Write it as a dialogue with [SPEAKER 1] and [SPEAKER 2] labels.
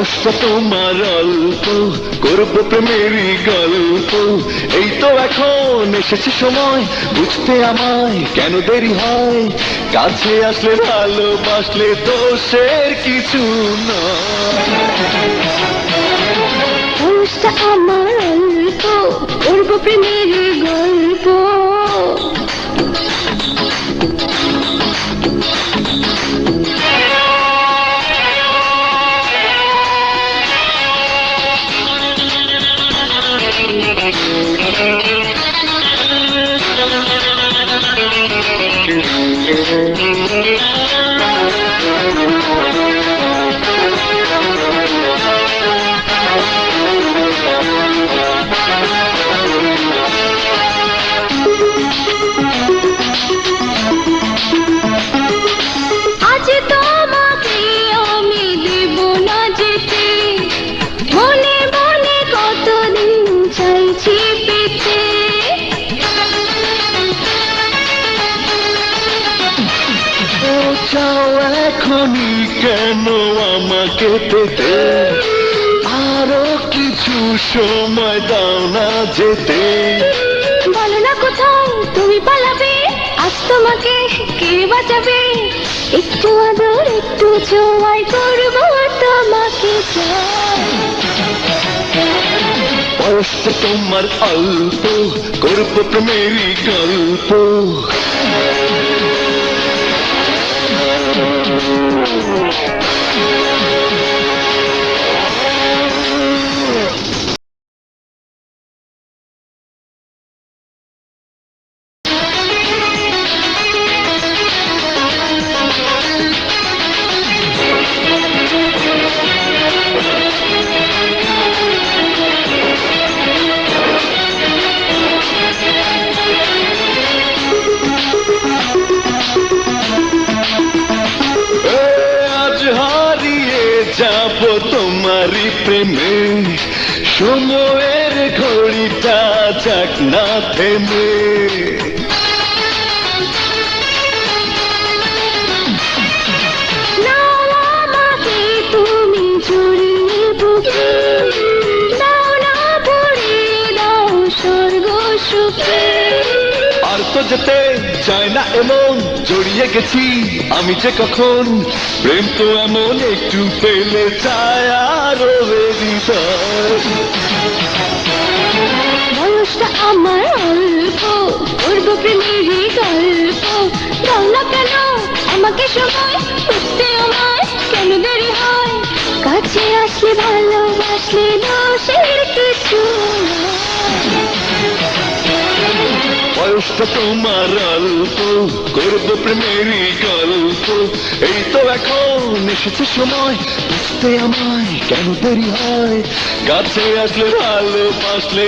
[SPEAKER 1] বয়সটা তোমার অল্প, করব প্রেমেরই গল্প। এই তো এখন এসেছে সময়, বুঝতে আমায় কেন দেরি হয়। কাছে আসলে ভালোবাসলে দোষের কিছু নয়।
[SPEAKER 2] বয়সটা আমার অল্প, করব প্রেমের গল্প। আজ তোমাকে আমি দেব না যেতে, মনে মনে কতদিন চাইছি পেতে।
[SPEAKER 1] ও চাও এখনই কেন আমাকে পেতে, আরো কিছু সময় দাও না যেতে।
[SPEAKER 2] বলো না কোথায় তুমি পালাবে, আজ তোমাকে কে বাঁচাবে। একটু আদর একটু ছোঁয়ায় করব তোমাকে চাই।
[SPEAKER 1] বয়সটা তোমার অল্প, করব প্রেমেরই গল্প। আজ হারিয়ে যাব তোমারই প্রেমে, সময়ের ঘড়িটা যাক না থেমে।
[SPEAKER 2] নাও আমাকে তুমি জড়িয়ে বুকে, দাও না ভরিয়ে দাও স্বর্গ সুখে।
[SPEAKER 1] আর তো যেতে চায় না এমন, জড়িয়ে গেছি আমি যে কখন। প্রেম তো এমন একটু পেলে চায় আরো হৃদয়।
[SPEAKER 2] বয়সটা আমার অল্প, করব প্রেমেরই গল্প। দাও না কেন আমাকে সময়, বুঝতে আমায় কেন দেরি হয়। কাছে আসলে ভালোবাসলে দোষের কিছু নয়।
[SPEAKER 1] বয়সটা তোমার অল্প, করব প্রেমেরই গল্প। এই তো এখন এসেছে সময়, বুঝতে আমায় কেন দেরি হয়। কাছে আসলে ভালোবাসলে